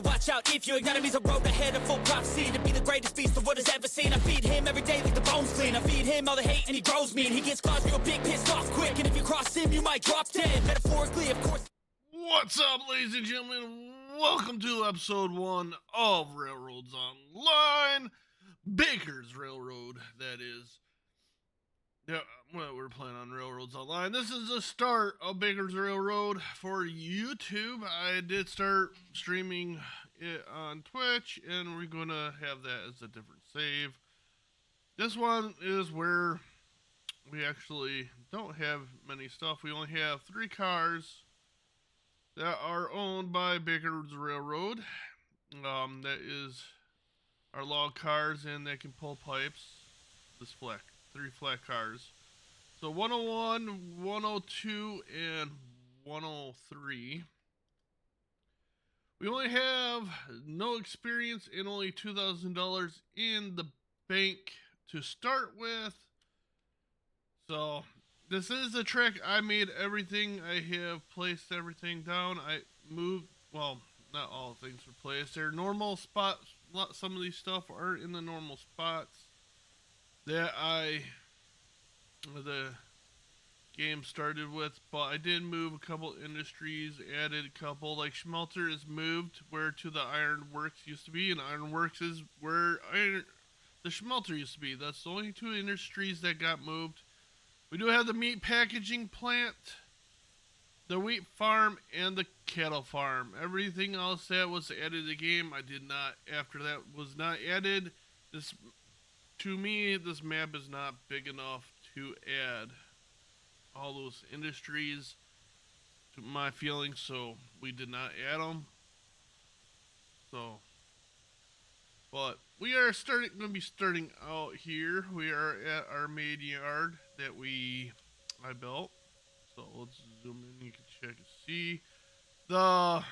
better watch out if your enemy's a road ahead of full prophecy to be the greatest beast the world has ever seen. I feed him every day like the bones clean. I feed him all the hate and he grows me, and he gets claws real big, pissed off quick, and if you cross him you might drop dead. Metaphorically, of course. What's up, ladies and gentlemen? Welcome to episode 1 of Railroads Online. Baker's Railroad, that is. Yeah, well, we're playing on Railroads Online. This is the start of Baker's Railroad for YouTube. I did start streaming it on Twitch, and we're going to have that as a different save. This one is where we actually don't have many stuff. We only have 3 cars that are owned by Baker's Railroad. That is our log cars, and they can pull pipes. This flat, 3 flat cars. So 101, 102, and 103. We only have no experience and only $2,000 in the bank to start with. So this is a trick. I made everything. I have placed everything down. I moved, well, not all things were placed. They're normal spots. Some of these stuff aren't in the normal spots that the game started with, but I did move a couple industries, added a couple, like Schmelter is moved where to the Iron Works used to be, and Iron Works is where the Schmelter used to be. That's the only 2 industries that got moved. We do have the meat packaging plant, the wheat farm, and the cattle farm. Everything else that was added to the game, I did not, after that was not added. This, to me, this map is not big enough to add all those industries to my feelings, so we did not add them. So, but we are going to be starting out here. We are at our main yard that I built. So let's zoom in. You can check and see the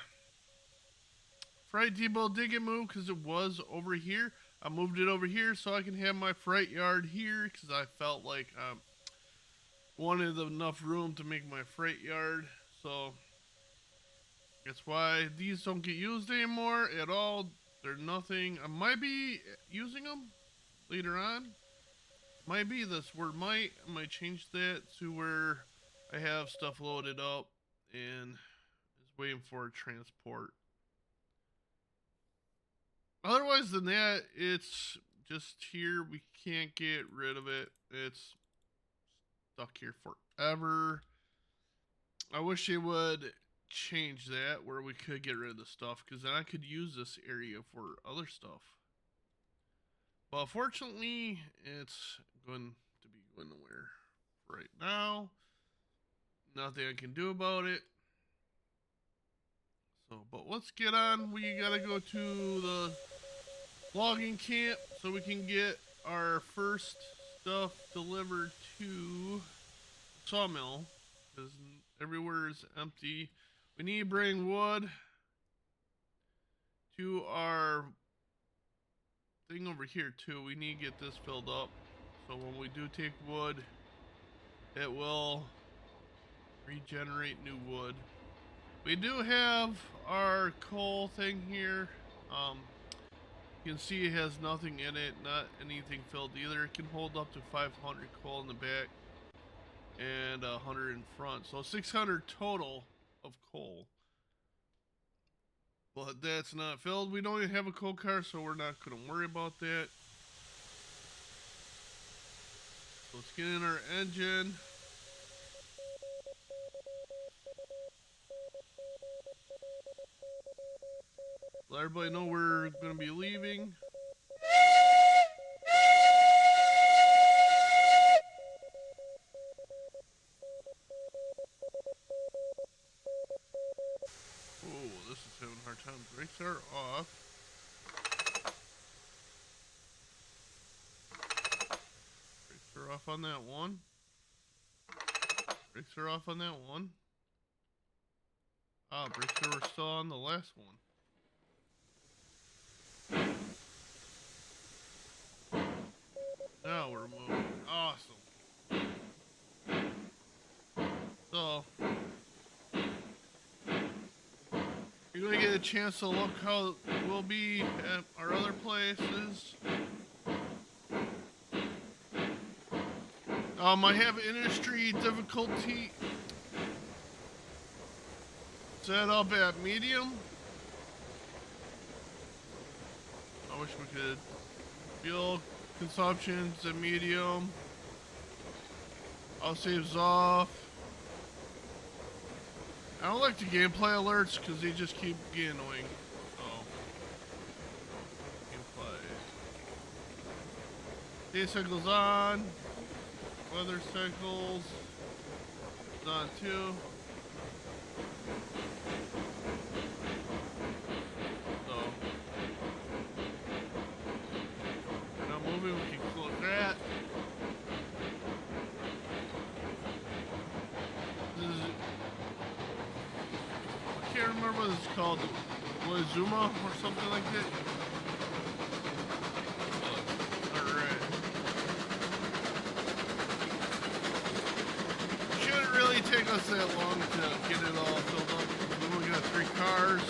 freight depot did get moved because it was over here. I moved it over here so I can have my freight yard here because I felt like I wanted enough room to make my freight yard. So that's why these don't get used anymore at all. They're nothing. I might be using them later on. Might be this word might. I might change that to where I have stuff loaded up and is waiting for transport. Otherwise than that, it's just here. We can't get rid of it. It's stuck here forever. I wish they would change that where we could get rid of the stuff, because then I could use this area for other stuff. But fortunately, it's going to be going nowhere right now. Nothing I can do about it. So, but let's get on. We gotta go to the logging camp so we can get our first stuff delivered to sawmill, because everywhere is empty. We need to bring wood to our thing over here too. We need to get this filled up, so when we do take wood, it will regenerate new wood. We do have our coal thing here. You can see it has nothing in it, not anything filled either. It can hold up to 500 coal in the back and 100 in front, so 600 total of coal. But that's not filled. We don't even have a coal car, so we're not going to worry about that. So let's get in our engine. Let everybody know we're going to be leaving. Oh, this is having a hard time. Brakes are off. Brakes are off on that one. Brakes are off on that one. Ah, brakes are still on the last one. Now we're moving. Awesome. So you're gonna get a chance to look how we'll be at our other places. I have industry difficulty set up at medium. I wish we could. Fuel consumption's at medium. I'll saves off. I don't like the gameplay alerts because they just keep getting annoying. Oh. Gameplay. Day cycle's on. Weather cycles is on too. So we're not moving, we can close that. This is, I can't remember what it's called. Zuma or something like that. Alright. Shouldn't really take us that long to get it all filled up. We only got 3 cars.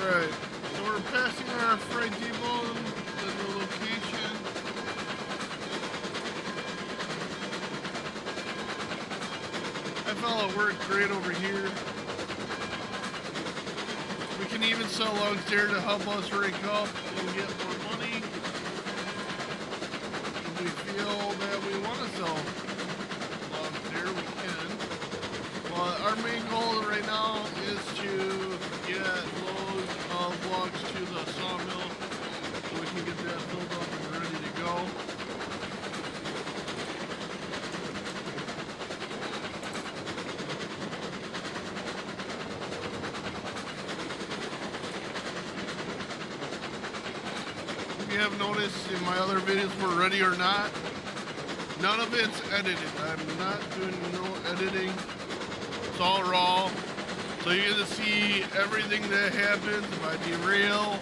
Alright, so we're passing our freight depot in the location. I felt it worked great over here. We can even sell logs there to help us rake up and get more money. If we feel that we want to sell logs there, we can. But our main goal right now is to get loads of logs to the sawmill so we can get that filled up and ready to go. If you have noticed in my other videos, we're ready or not, none of it's edited. I'm not doing no editing. It's all raw. So you're gonna see everything that happens. If I derail,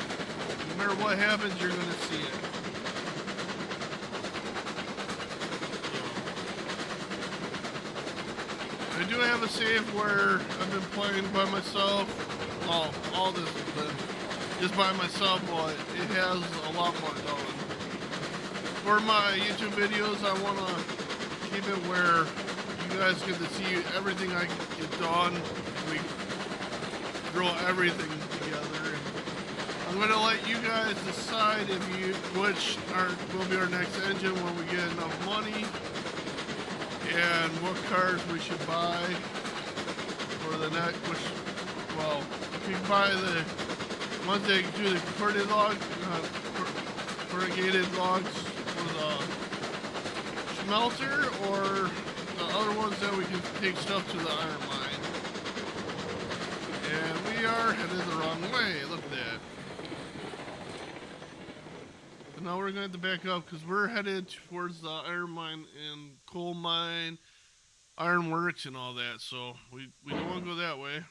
no matter what happens, you're gonna see it. I do have a save where I've been playing by myself. Oh, all this has been just by myself, but it has a lot more done. For my YouTube videos, I wanna keep it where you guys get to see everything I get done. We throw everything together. And I'm gonna let you guys decide which will be our next engine when we get enough money, and what cars we should buy for the next. If you buy the ones that do the corrugated logs for the smelter, or the other ones that we can take stuff to the iron mine. And we are headed the wrong way. Look at that. So now we're going to have to back up because we're headed towards the iron mine and coal mine, iron works and all that. So we don't want to go that way.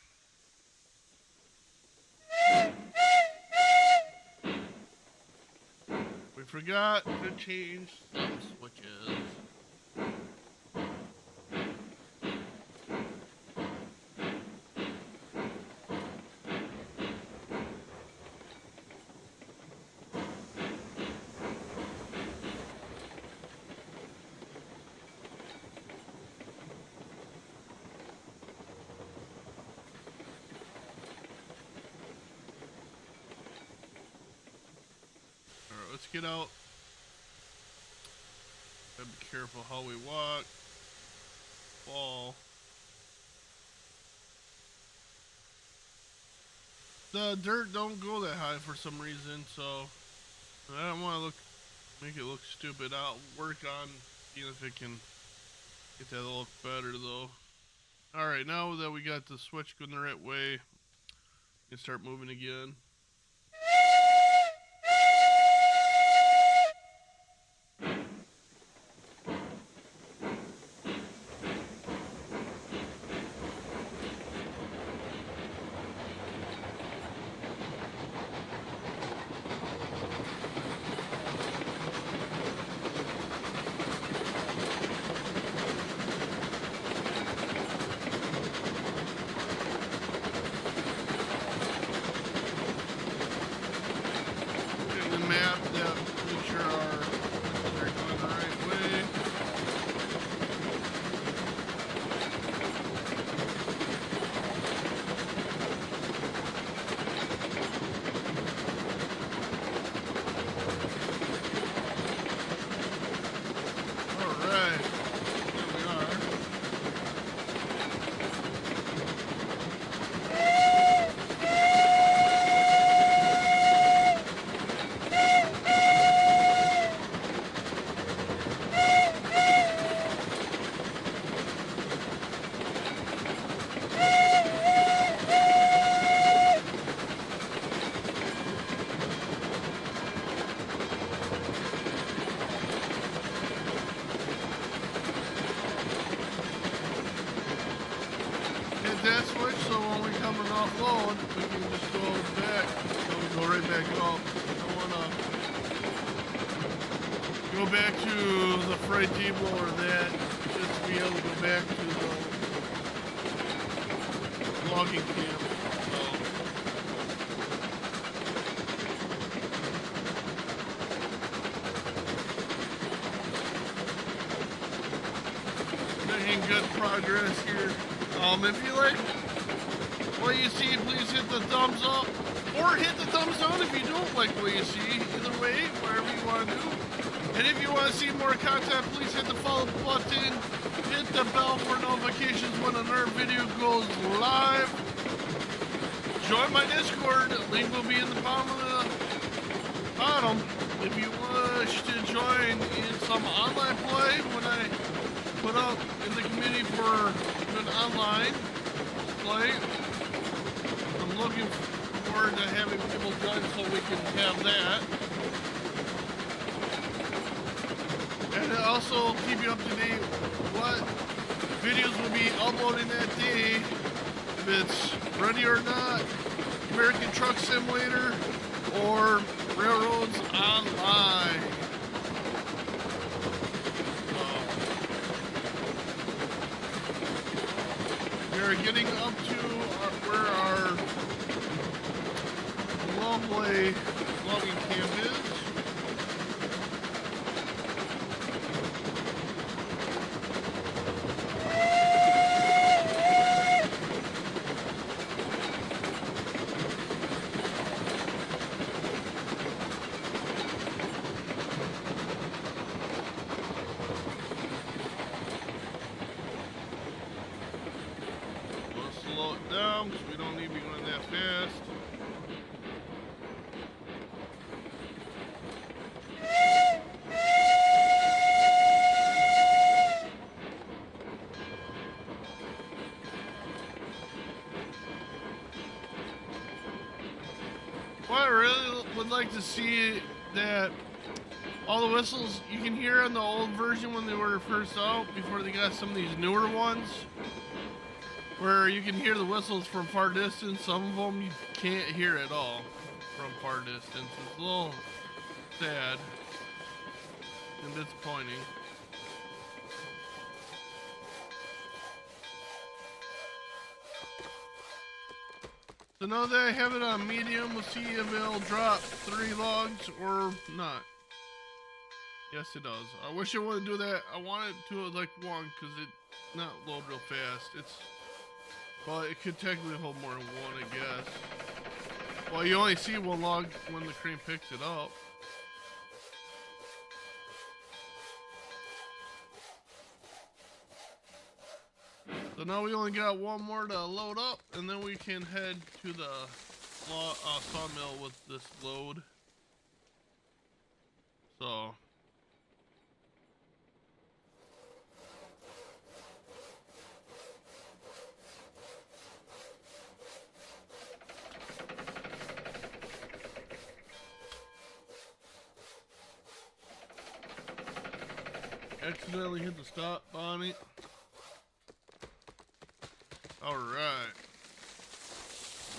We forgot to change some switches. Let's get out. Gotta be careful how we walk. Fall. The dirt don't go that high for some reason, so I don't want to make it look stupid. I'll work on seeing if it can get that to look better though. Alright, now that we got the switch going the right way, we can start moving again. map that make sure they're going the right way. That switch, so when we come and offload, we can just go back, so we go right back up. We don't wanna go back to the freight table or that, just to be able to go back to the logging camp. Making good progress here. If you like what you see, please hit the thumbs up or hit the thumbs down if you don't like what you see. Either way, whatever you want to do. And if you want to see more content, please hit the follow button. Hit the bell for notifications when another video goes live. Join my Discord. Link will be in the bottom. If you wish to join in some online play when I put up in the community for an online play. I'm looking forward to having people join so we can have that. And also keep you up to date what videos will be uploading that day. If it's Ready or Not, American Truck Simulator, or Railroads Online. We're getting up to where our lovely logging camp is. Slow it down because we don't need to be going that fast. What I really would like to see that all the whistles you can hear on the old version when they were first out before they got some of these newer ones, where you can hear the whistles from far distance. Some of them you can't hear at all from far distance. It's a little sad and disappointing. So now that I have it on medium, we'll see if it'll drop 3 logs or not. Yes, it does. I wish it wouldn't do that. I want it to like 1 because it not load real fast. Well, it could technically hold more than 1, I guess. Well, you only see 1 log when the crane picks it up. So now we only got 1 more to load up, and then we can head to the sawmill with this load. So... accidentally hit the stop on it. Alright.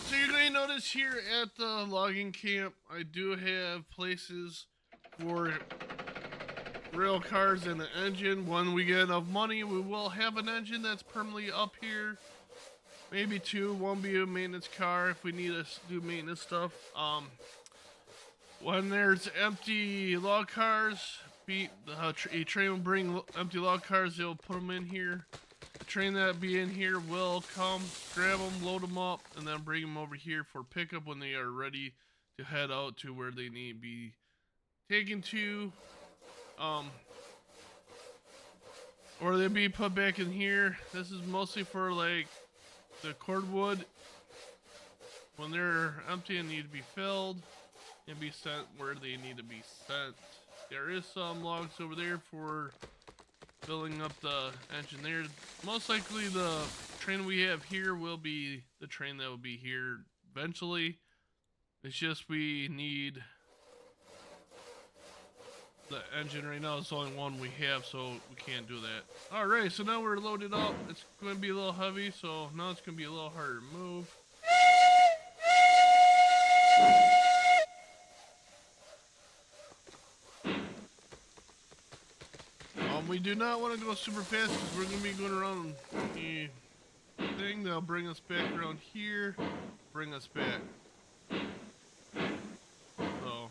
So you're going to notice here at the logging camp, I do have places for rail cars and an engine. When we get enough money, we will have an engine that's permanently up here. Maybe 2, 1 be a maintenance car if we need to do maintenance stuff. When there's empty log cars, a train will bring empty log cars. They'll put them in here. The train that be in here will come, grab them, load them up, and then bring them over here for pickup when they are ready to head out to where they need to be taken to. Or they'll be put back in here. This is mostly for like the cordwood. When they're empty and need to be filled and be sent where they need to be sent. There is some logs over there for filling up the engine there. Most likely the train we have here will be the train that will be here eventually. It's just we need the engine right now. It's the only one we have, so we can't do that. Alright, so now we're loaded up. It's going to be a little heavy, so now it's going to be a little harder to move. We do not want to go super fast because we're going to be going around the thing. They'll bring us back around here, bring us back. So.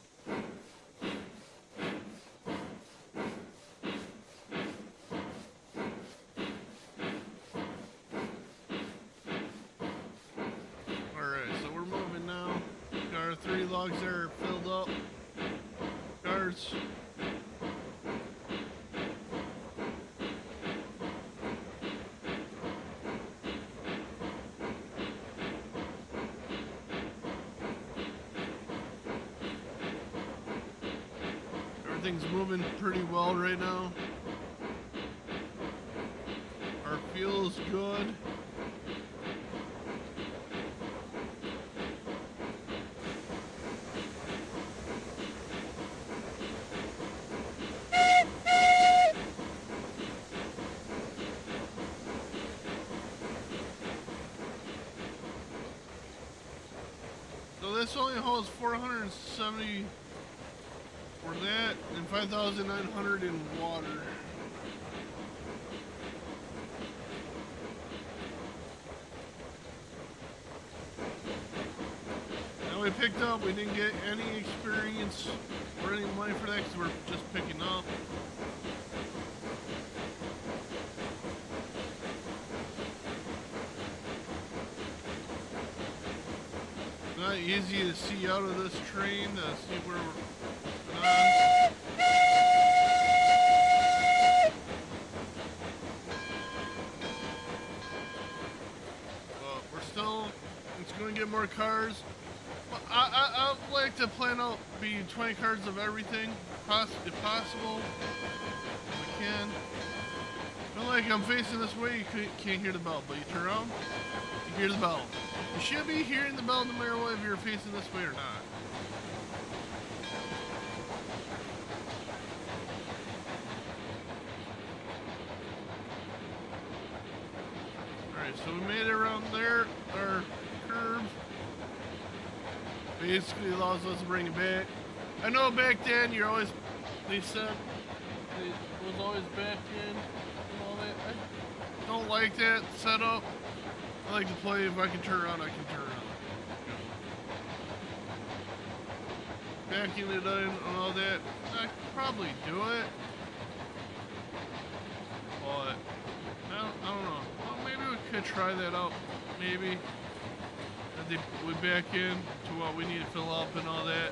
Alright, so we're moving now. Got our 3 logs there filled up. Cars. Everything's moving pretty well right now. Our fuel is good. So this only holds 470 for that, and 5,900 in water. Now we picked up, we didn't get any experience or any money for that because we're just picking up. Not easy to see out of this train to see where we're on. But we're still, it's going to get more cars. I'd like to plan out be 20 cars of everything, if possible, if we can. Feel like I'm facing this way, you can't hear the bell, but you turn around, you hear the bell. You should be hearing the bell no matter what if you're facing this way or not. Alright, so we made it around there, our curve. Basically allows us to bring it back. I know back then they said it was always back in and all that. I don't like that setup. I like to play, if I can turn around, I can turn around. Backing it in and all that, I could probably do it. But, I don't know. Well, maybe we could try that out, maybe. And we back in to what we need to fill up and all that.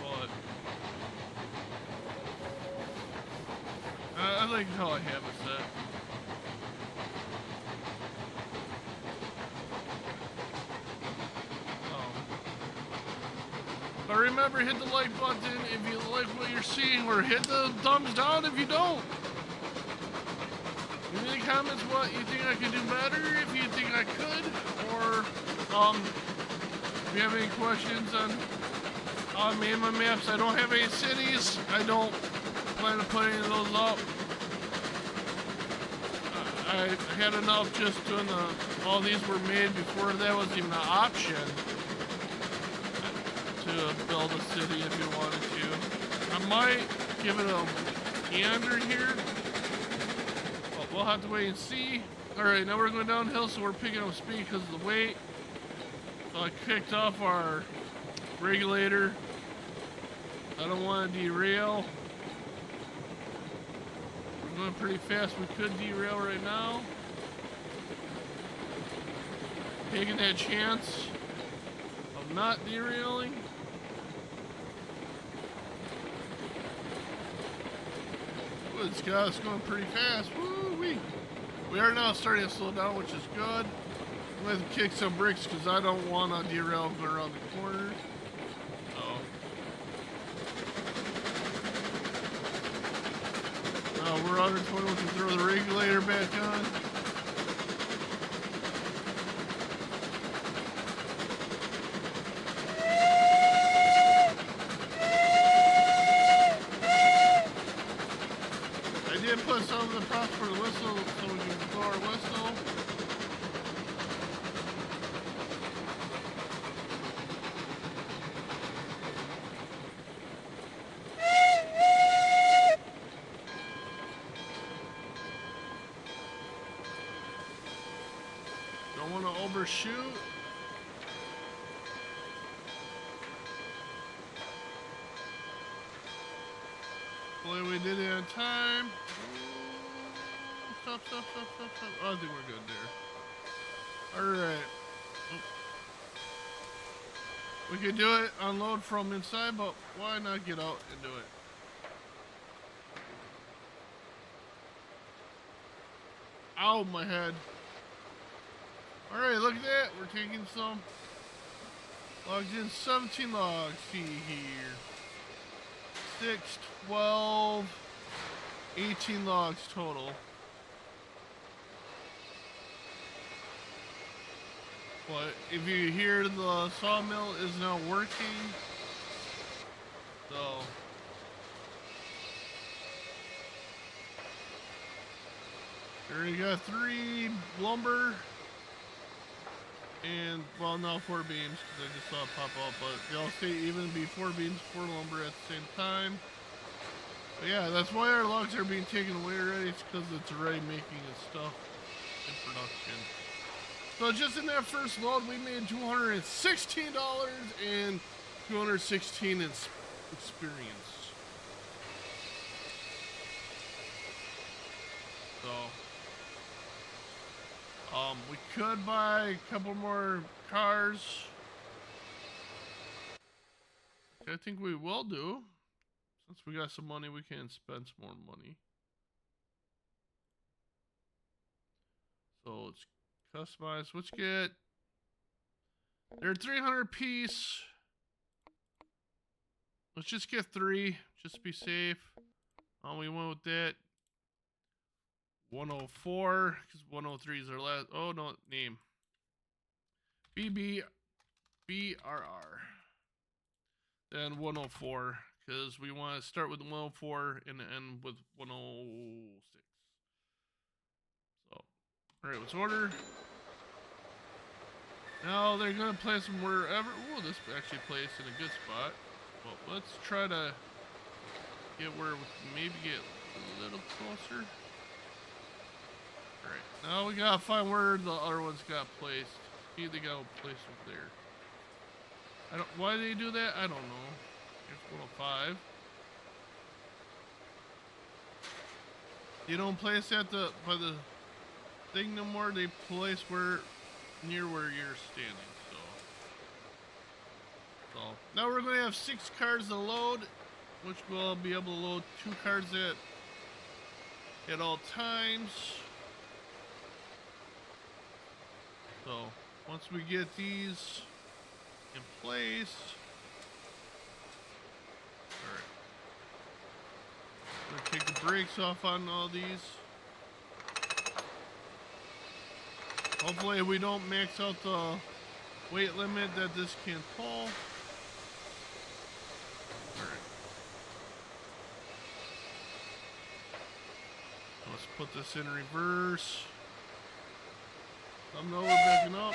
But, I like how I have it set. But remember, hit the like button if you like what you're seeing, or hit the thumbs down if you don't. Leave me in the comments what you think I could do better, if you think I could, or if you have any questions on me and my maps. I don't have any cities. I don't plan to put any of those up. I had enough just doing all these were made before that was even an option. To build a city if you wanted to. I might give it a meander here. But we'll have to wait and see. Alright, now we're going downhill, so we're picking up speed because of the weight. So I kicked off our regulator. I don't want to derail. We're going pretty fast. We could derail right now. Taking that chance of not derailing. Ooh, this guy's going pretty fast. Woo-wee. We are now starting to slow down, which is good. I'm going to kick some brakes because I don't want to derail going around the corner. We're under 20, we can throw the regulator back on. I did put some of the props for the whistle so we can blow our whistle. Don't want to overshoot. Hopefully we did it on time. Stop. Oh, I think we're good there. Alright. We could do it, unload from inside, but why not get out and do it? Ow, my head. Alright, look at that. We're taking some. Logged in 17 logs. See here. 6, 12, 18 logs total. But if you hear the sawmill is now working, so we already got 3 lumber. And, well, now 4 beams, because I just saw it pop up, but they'll stay even, be 4 beams, 4 lumber at the same time. But yeah, that's why our logs are being taken away already. It's because it's already making its stuff in production. So just in that first load, we made $216 and 216 in experience. So we could buy a couple more cars. I think we will do. Since we got some money, we can spend some more money. So let's customize. Let's get. They're 300 piece. Let's just get 3, just to be safe. We went with that. 104, because 103 is our last. Oh no, name. BRR. Then 104, because we want to start with 104 and end with 106. So, alright, let's order. Now they're gonna place them wherever. Oh, this actually placed in a good spot. Well, let's try to get where we can maybe get a little closer. Alright, now we gotta find where the other ones got placed. Maybe they got placed over there. I don't. Why they do that? I don't know. Here's 105. You don't place at the by the thing no more. They place where near where you're standing. So now we're going to have 6 cars to load, which we'll be able to load 2 cars at all times. So once we get these in place, all right, I'm gonna take the brakes off on all these. Hopefully we don't max out the weight limit that this can pull. All right. Let's put this in reverse. I know we're backing up.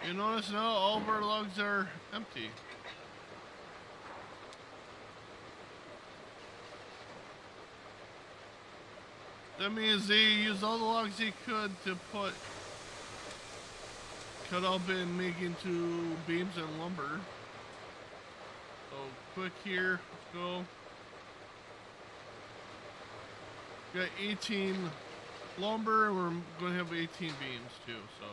You notice now all of our logs are empty. That means they used all the logs they could to cut up and make into beams and lumber. So quick here, let's go. Got 18 lumber, and we're going to have 18 beams too, so.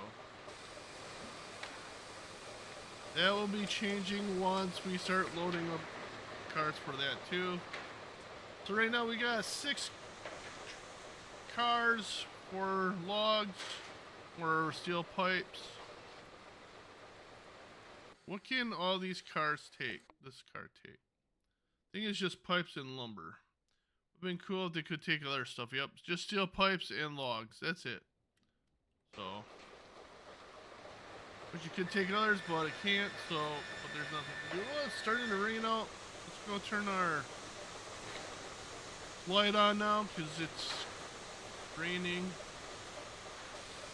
That will be changing once we start loading up carts for that too. So right now we got 6 cars for logs or steel pipes. What can all these cars take? This car take? I think it's just pipes and lumber. Would have been cool if they could take other stuff. Yep, just steel pipes and logs. That's it. So, but you could take others, but it can't. So, but there's nothing to do. Oh, it's starting to rain out. Let's go turn our light on now because it's raining.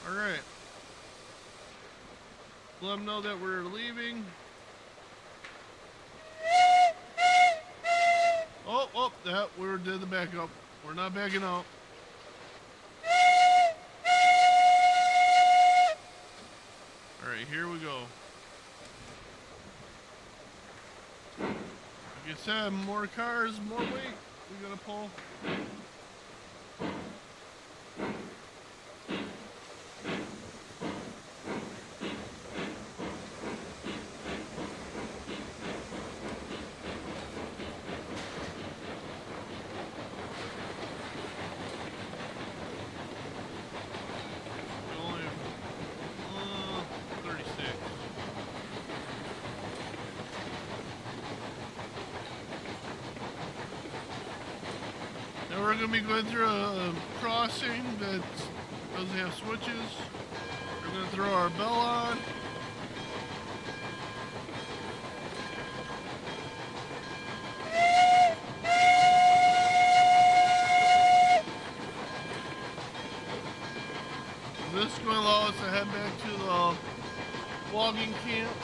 All right. Let them know that we're leaving. Oh, that we did the backup. We're not backing out. All right, here we go. Like I said, more cars, more weight. We gotta pull. We're going to be going through a crossing that doesn't have switches. We're going to throw our bell on. This is going to allow us to head back to the logging camp.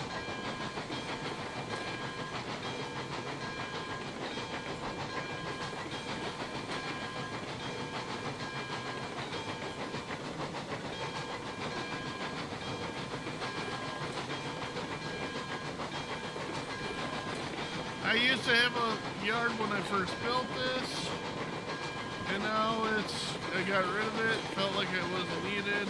I used to have a yard when I first built this, and now I got rid of it, felt like it wasn't needed.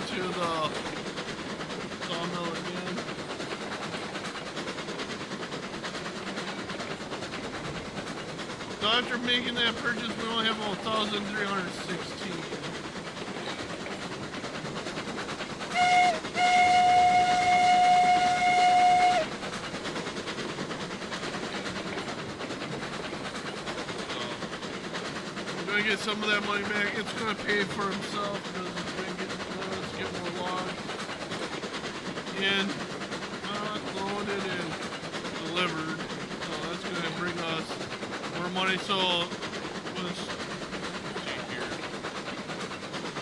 To the sawmill again. So after making that purchase, we only have 1,316. So we're gonna get some of that money back. It's gonna pay for himself because it's gonna get more logs in, loaded and delivered. So that's going to bring us more money. So let's see here.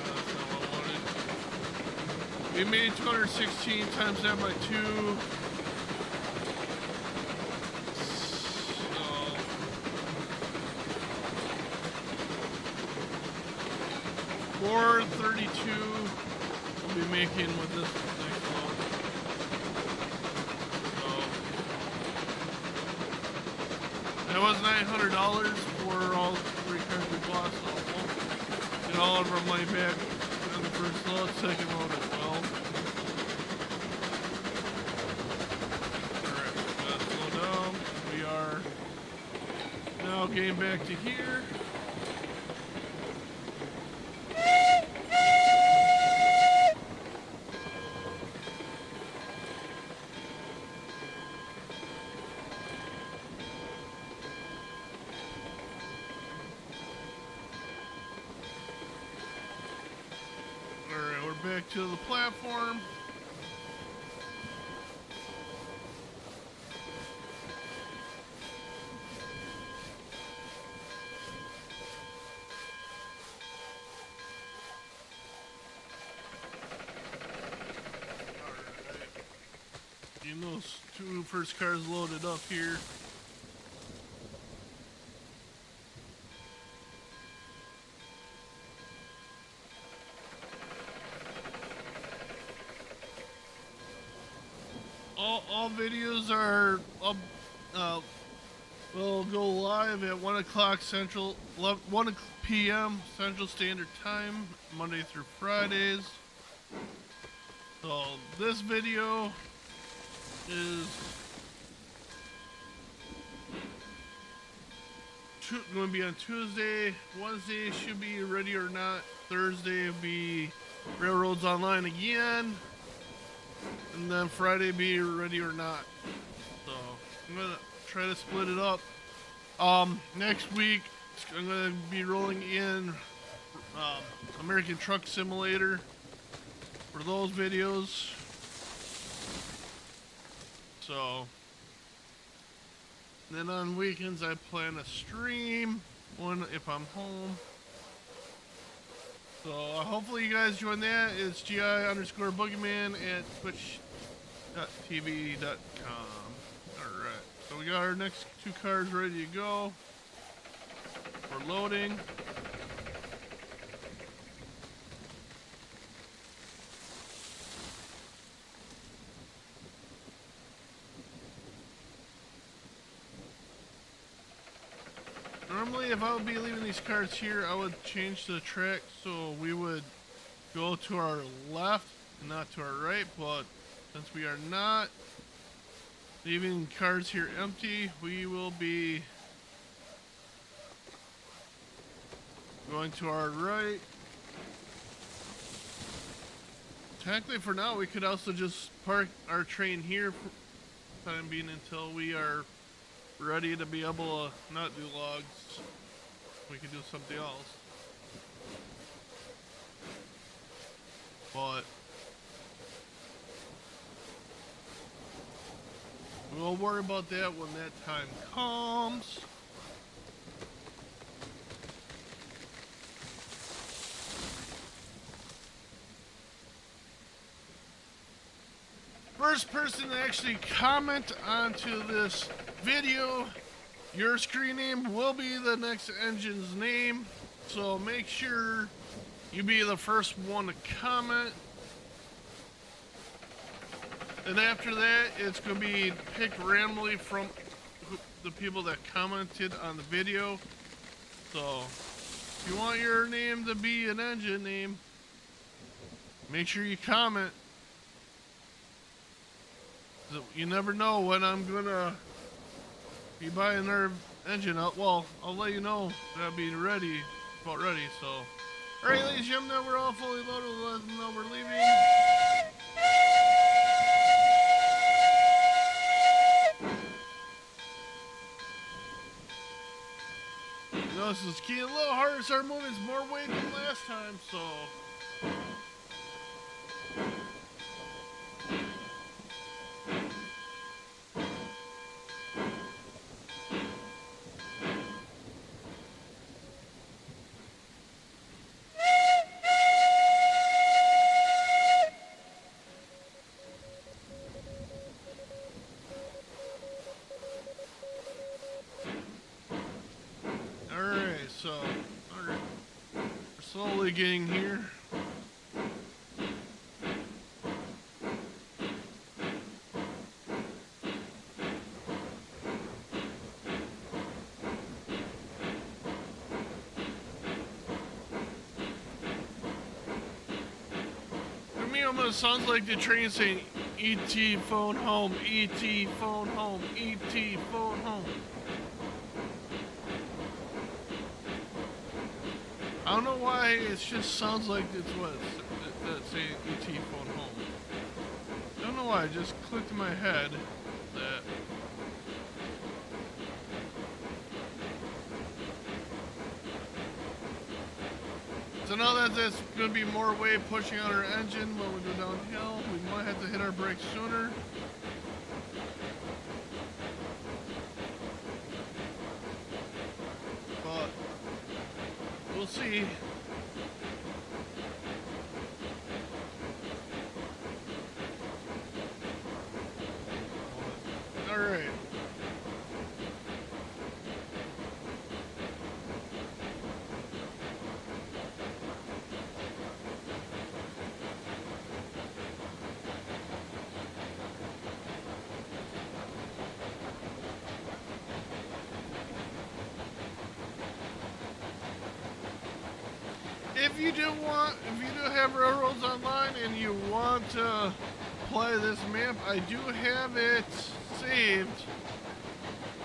That's not what I wanted. We made 216 times that by 2. So 432. Be making with this next load. So that was $900 for all 3 cars we bought, so we'll get all of our money back on the first load, second load as well. Alright, we gotta slow down. We are now getting back to here. Alright, we're back to the platform. Getting those two first cars loaded up here. All videos are up, will go live at 1 o'clock Central, 1 p.m. Central Standard Time, Monday through Fridays. So this video is going to be on Tuesday. Wednesday should be Ready or Not. Thursday will be Railroads Online again. And then Friday be Ready or Not. So I'm gonna try to split it up. Next week I'm gonna be rolling in American Truck Simulator for those videos. So then on weekends I plan to stream one if I'm home. So hopefully you guys join that. It's GI_Boogeyman at twitch.tv.com. Alright, so we got our next two cars ready to go. We're loading. Normally, if I would be leaving these cars here, I would change the track so we would go to our left and not to our right, but since we are not leaving cars here empty, we will be going to our right. Technically, for now, we could also just park our train here for the time being until we are ready to be able to not do logs. We could do something else. But we'll worry about that when that time comes. First person to actually comment onto this video, your screen name will be the next engine's name. So make sure you be the first one to comment. And after that, it's going to be picked randomly from the people that commented on the video. So if you want your name to be an engine name, make sure you comment. You never know when I'm gonna be buying their engine up. Well, I'll let you know that I'll be ready, about ready. So, alright, ladies and gentlemen, we're all fully loaded. Let them know we're leaving. You know, this is key a little harder to start moving. It's more weight than last time, so. So, we're slowly getting here. For me, almost sounds like the train saying, E.T. phone home, E.T. phone home, E.T. phone home. I don't know why it just sounds like it's what that's saying ET phone home. I don't know why, it just clicked in my head that. So now that there's going to be more weight pushing on our engine when we go downhill, we might have to hit our brakes sooner. But we'll see. All right. If you do have Railroads Online and you want to play this map, I do have it saved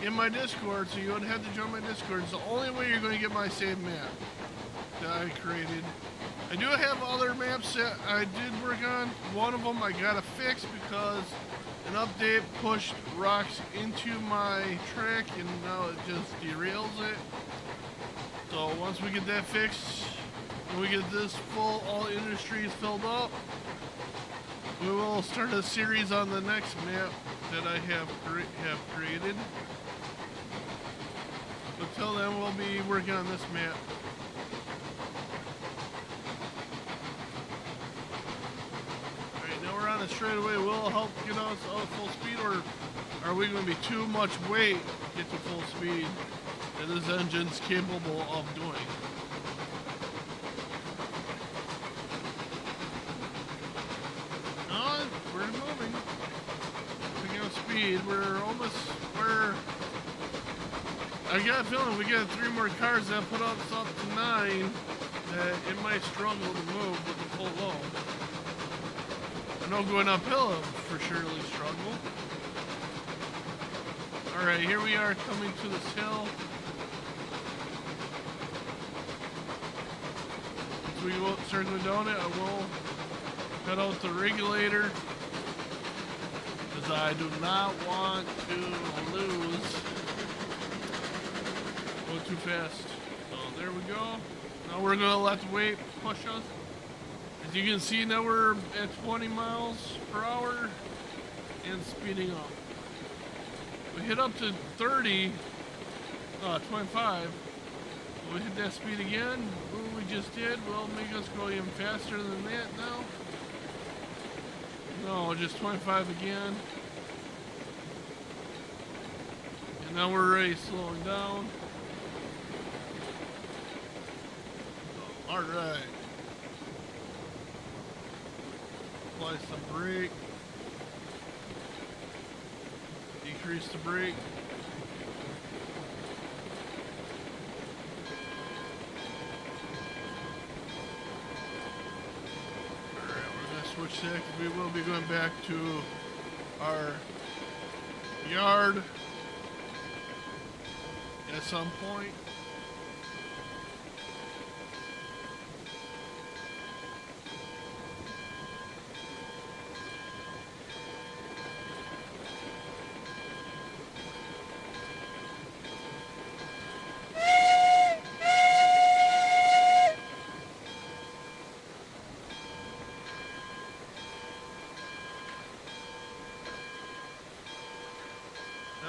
in my Discord, so you would have to join my Discord. It's the only way you're going to get my saved map that I created. I do have other maps that I did work on. One of them I gotta fix because an update pushed rocks into my track and now it just derails it. So once we get that fixed, when we get this full, all industries filled up, we will start a series on the next map that I have created. But till then, we'll be working on this map. Alright, now we're on a straightaway. Will help get us out full speed, or are we going to be too much weight to get to full speed that this engine's capable of doing? We're moving. Picking up speed. I got a feeling if we get 3 more cars that put us up to 9, that it might struggle to move with the full load. I know going uphill it for surely struggle. Alright, here we are coming to this hill. As we go start going down it, I will cut out the regulator. I do not want to lose. Go too fast. So there we go. Now we're gonna let the weight push us. As you can see, now we're at 20 miles per hour and speeding up. We hit up to 25. We hit that speed again. What we just did will make us go even faster than that now. No, just 25 again. And now we're already slowing down. Alright. Apply some brake. Decrease the brake. Switch that, we will be going back to our yard at some point.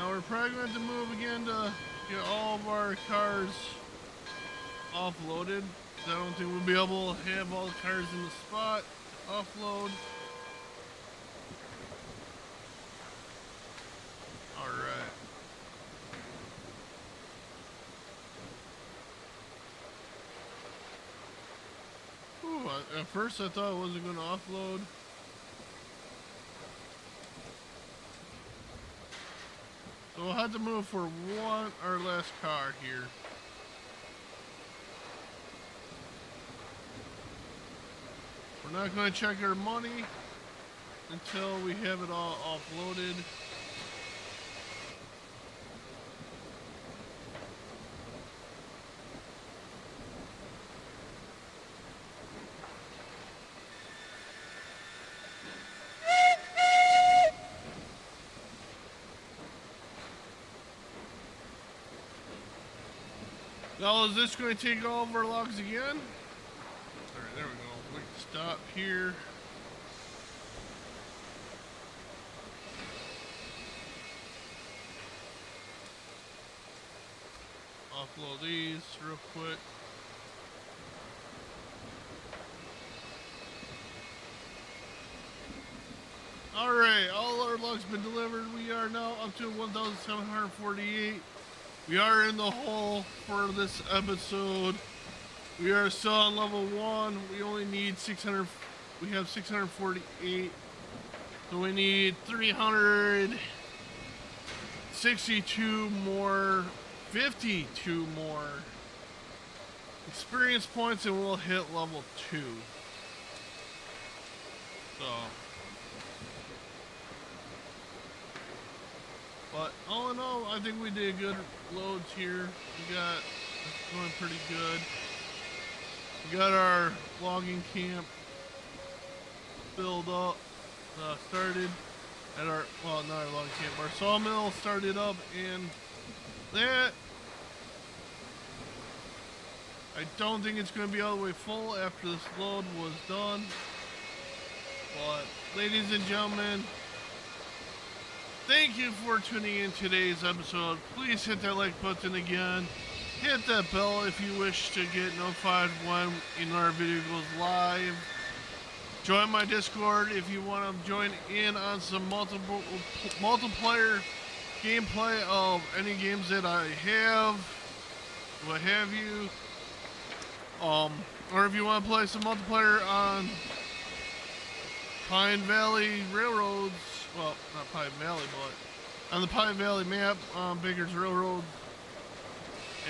We're probably going to have to move again to get all of our cars offloaded. I don't think we'll be able to have all the cars in the spot to offload. Alright. Ooh, at first I thought it wasn't going to offload. So we'll have to move for our last car here. We're not going to check our money until we have it all offloaded. Now, is this going to take all of our logs again? Alright, there we go. We can stop here. Offload these real quick. Alright, all our logs been delivered. We are now up to 1,748. We are in the hole for this episode. We are still on level 1. We only need 600. We have 648. So we need 362 more, 52 more experience points, and we'll hit level 2. So. But all in all, I think we did good loads here. We got it's going pretty good. We got our logging camp filled up, started at our, well, not our logging camp, our sawmill started up, and that, I don't think it's going to be all the way full after this load was done. But, ladies and gentlemen, thank you for tuning in today's episode. Please hit that like button again. Hit that bell if you wish to get notified when our video goes live. Join my Discord if you want to join in on some multiplayer gameplay of any games that I have, what have you. Or if you want to play some multiplayer on Pine Valley Railroads. Well, not Pine Valley, but on the Pine Valley map, Baker's Railroad,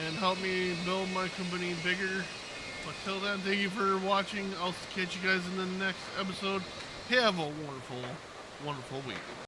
and help me build my company bigger. But till then, thank you for watching. I'll catch you guys in the next episode. Have a wonderful, wonderful week.